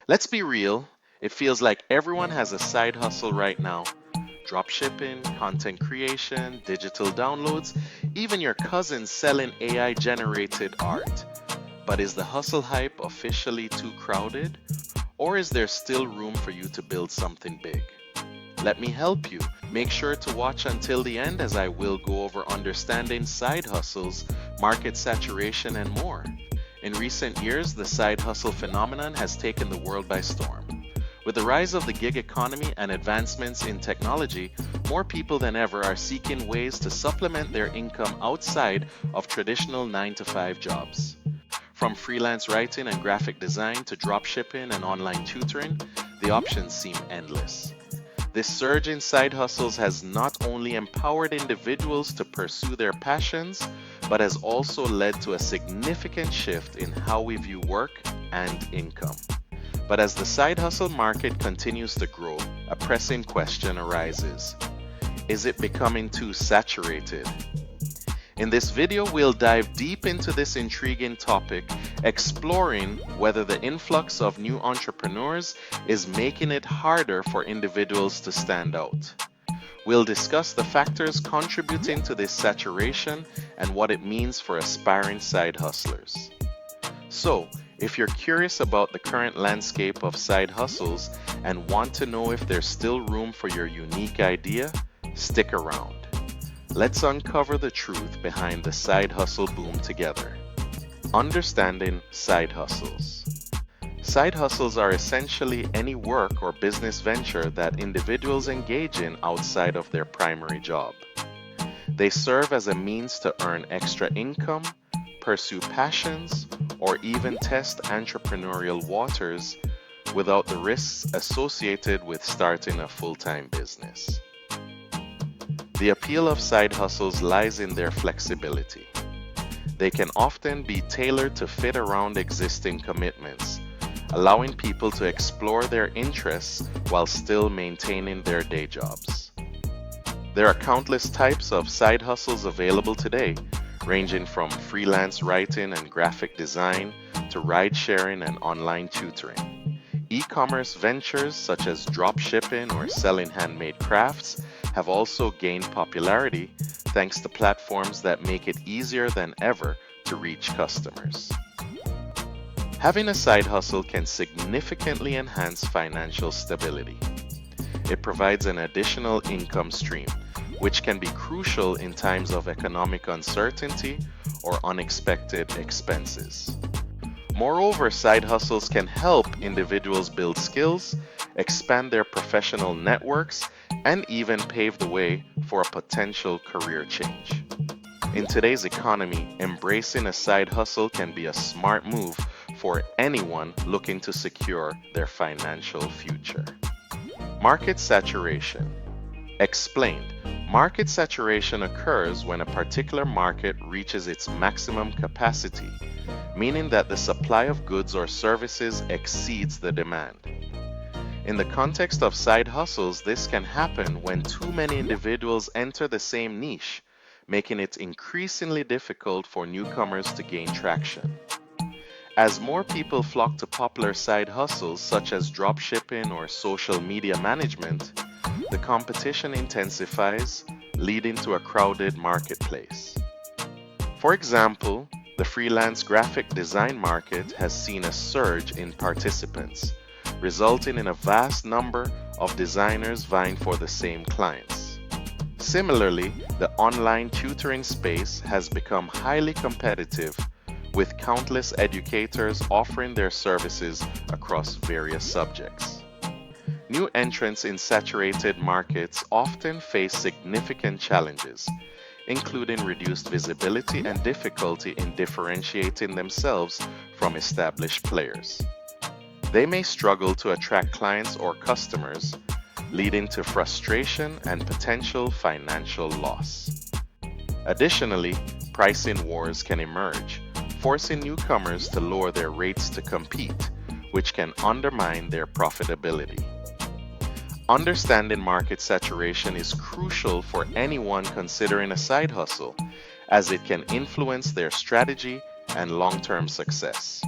Let's be real, it feels like everyone has a side hustle right now. Dropshipping, content creation, digital downloads, even your cousin selling AI generated art. But is the hustle hype officially too crowded? Or is there still room for you to build something big? Let me help you. Make sure to watch until the end as I will go over understanding side hustles, market saturation, and more. In recent years, the side hustle phenomenon has taken the world by storm. With the rise of the gig economy and advancements in technology, more people than ever are seeking ways to supplement their income outside of traditional 9 to 5 jobs. From freelance writing and graphic design to dropshipping and online tutoring, the options seem endless. This surge in side hustles has not only empowered individuals to pursue their passions, but has also led to a significant shift in how we view work and income. But as the side hustle market continues to grow, a pressing question arises. Is it becoming too saturated? In this video, we'll dive deep into this intriguing topic, exploring whether the influx of new entrepreneurs is making it harder for individuals to stand out. We'll discuss the factors contributing to this saturation and what it means for aspiring side hustlers. So, if you're curious about the current landscape of side hustles and want to know if there's still room for your unique idea, stick around. Let's uncover the truth behind the side hustle boom together. Understanding side hustles. Side hustles are essentially any work or business venture that individuals engage in outside of their primary job. They serve as a means to earn extra income, pursue passions, or even test entrepreneurial waters without the risks associated with starting a full-time business. The appeal of side hustles lies in their flexibility. They can often be tailored to fit around existing commitments, allowing people to explore their interests while still maintaining their day jobs. There are countless types of side hustles available today, ranging from freelance writing and graphic design to ride-sharing and online tutoring. E-commerce ventures such as dropshipping or selling handmade crafts have also gained popularity thanks to platforms that make it easier than ever to reach customers. Having a side hustle can significantly enhance financial stability. It provides an additional income stream, which can be crucial in times of economic uncertainty or unexpected expenses. Moreover, side hustles can help individuals build skills, expand their professional networks, and even pave the way for a potential career change. In today's economy, embracing a side hustle can be a smart move for anyone looking to secure their financial future. Market saturation. Explained. Market saturation occurs when a particular market reaches its maximum capacity, meaning that the supply of goods or services exceeds the demand. In the context of side hustles, this can happen when too many individuals enter the same niche, making it increasingly difficult for newcomers to gain traction. As more people flock to popular side hustles such as dropshipping or social media management, the competition intensifies, leading to a crowded marketplace. For example, the freelance graphic design market has seen a surge in participants, resulting in a vast number of designers vying for the same clients. Similarly, the online tutoring space has become highly competitive, with countless educators offering their services across various subjects. New entrants in saturated markets often face significant challenges, including reduced visibility and difficulty in differentiating themselves from established players. They may struggle to attract clients or customers, leading to frustration and potential financial loss. Additionally, pricing wars can emerge, forcing newcomers to lower their rates to compete, which can undermine their profitability. Understanding market saturation is crucial for anyone considering a side hustle, as it can influence their strategy and long-term success.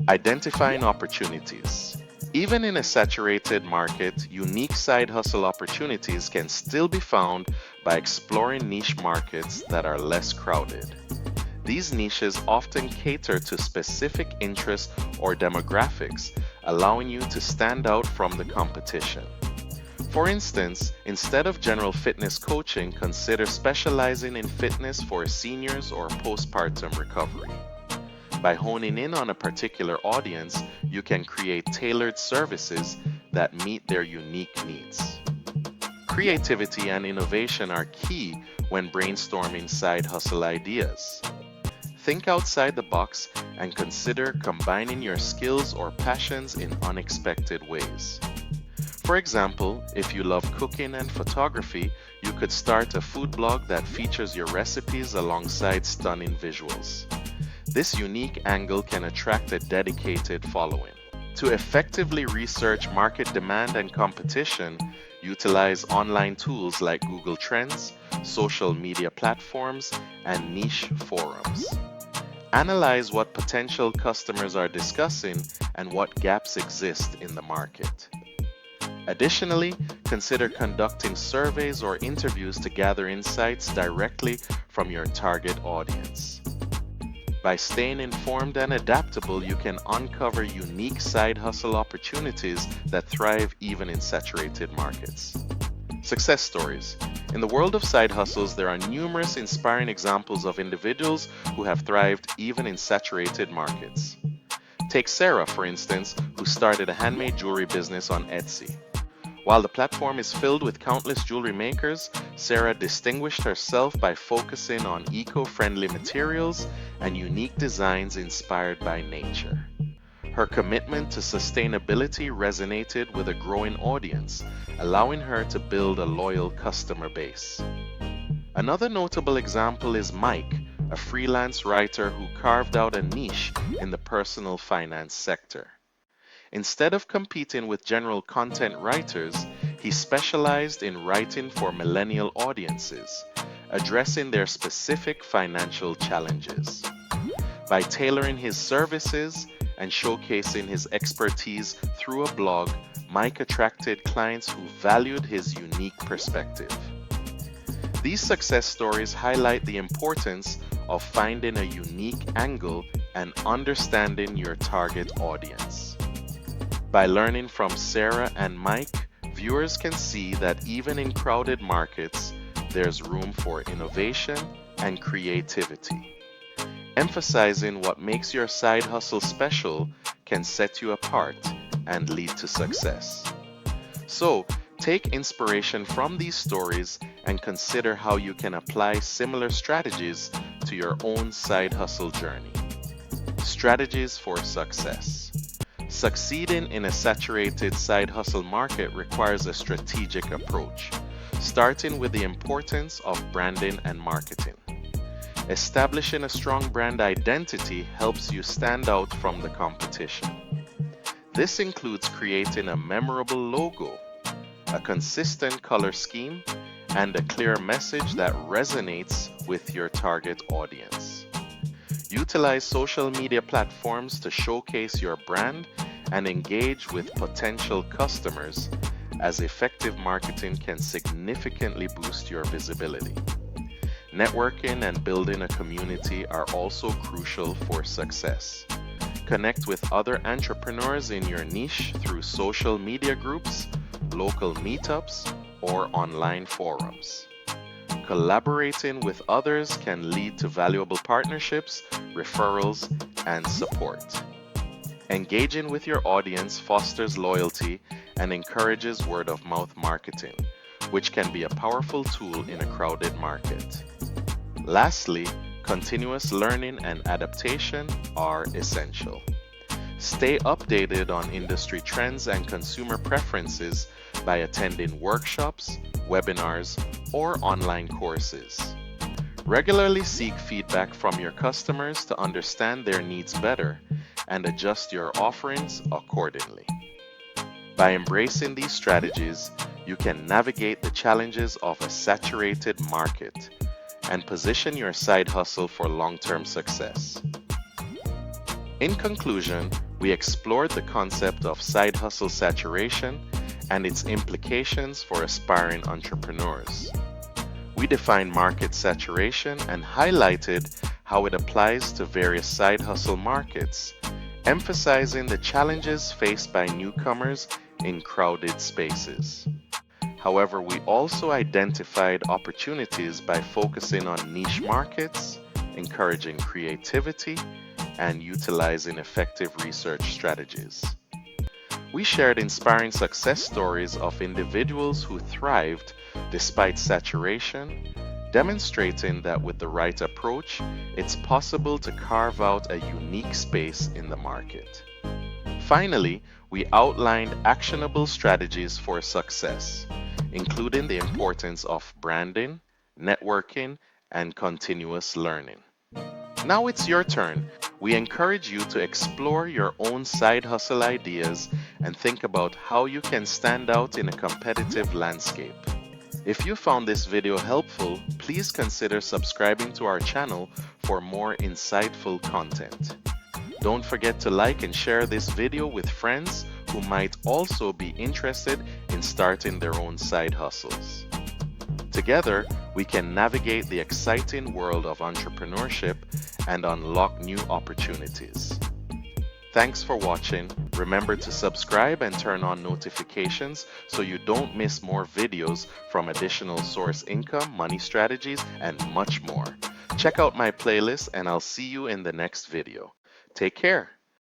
Identifying opportunities. Even in a saturated market, unique side hustle opportunities can still be found by exploring niche markets that are less crowded. These niches often cater to specific interests or demographics, allowing you to stand out from the competition. For instance, instead of general fitness coaching, consider specializing in fitness for seniors or postpartum recovery. By honing in on a particular audience, you can create tailored services that meet their unique needs. Creativity and innovation are key when brainstorming side hustle ideas. Think outside the box and consider combining your skills or passions in unexpected ways. For example, if you love cooking and photography, you could start a food blog that features your recipes alongside stunning visuals. This unique angle can attract a dedicated following. To effectively research market demand and competition, utilize online tools like Google Trends, social media platforms, and niche forums. Analyze what potential customers are discussing and what gaps exist in the market. Additionally, consider conducting surveys or interviews to gather insights directly from your target audience. By staying informed and adaptable, you can uncover unique side hustle opportunities that thrive even in saturated markets. Success stories. In the world of side hustles, there are numerous inspiring examples of individuals who have thrived even in saturated markets. Take Sarah, for instance, who started a handmade jewelry business on Etsy. While the platform is filled with countless jewelry makers, Sarah distinguished herself by focusing on eco-friendly materials and unique designs inspired by nature. Her commitment to sustainability resonated with a growing audience, allowing her to build a loyal customer base. Another notable example is Mike, a freelance writer who carved out a niche in the personal finance sector. Instead of competing with general content writers, he specialized in writing for millennial audiences, addressing their specific financial challenges. By tailoring his services and showcasing his expertise through a blog, Mike attracted clients who valued his unique perspective. These success stories highlight the importance of finding a unique angle and understanding your target audience. By learning from Sarah and Mike, viewers can see that even in crowded markets, there's room for innovation and creativity. Emphasizing what makes your side hustle special can set you apart and lead to success. So, take inspiration from these stories and consider how you can apply similar strategies to your own side hustle journey. Strategies for success. Succeeding in a saturated side hustle market requires a strategic approach, starting with the importance of branding and marketing. Establishing a strong brand identity helps you stand out from the competition. This includes creating a memorable logo, a consistent color scheme, and a clear message that resonates with your target audience. Utilize social media platforms to showcase your brand and engage with potential customers, as effective marketing can significantly boost your visibility. Networking and building a community are also crucial for success. Connect with other entrepreneurs in your niche through social media groups, local meetups, or online forums. Collaborating with others can lead to valuable partnerships, referrals, and support. Engaging with your audience fosters loyalty and encourages word-of-mouth marketing, which can be a powerful tool in a crowded market. Lastly, continuous learning and adaptation are essential. Stay updated on industry trends and consumer preferences by attending workshops, webinars, or online courses. Regularly seek feedback from your customers to understand their needs better and adjust your offerings accordingly. By embracing these strategies, you can navigate the challenges of a saturated market and position your side hustle for long-term success. In conclusion, We explored the concept of side hustle saturation and its implications for aspiring entrepreneurs. We defined market saturation and highlighted how it applies to various side hustle markets, emphasizing the challenges faced by newcomers in crowded spaces. However, we also identified opportunities by focusing on niche markets, encouraging creativity, and utilizing effective research strategies. We shared inspiring success stories of individuals who thrived despite saturation, demonstrating that with the right approach, it's possible to carve out a unique space in the market. Finally, we outlined actionable strategies for success, including the importance of branding, networking, and continuous learning. Now it's your turn. We encourage you to explore your own side hustle ideas and think about how you can stand out in a competitive landscape. If you found this video helpful, please consider subscribing to our channel for more insightful content. Don't forget to like and share this video with friends who might also be interested in starting their own side hustles. Together, we can navigate the exciting world of entrepreneurship and unlock new opportunities. Thanks for watching. Remember to subscribe and turn on notifications so you don't miss more videos from additional source income, money strategies, and much more. Check out my playlist and I'll see you in the next video. Take care.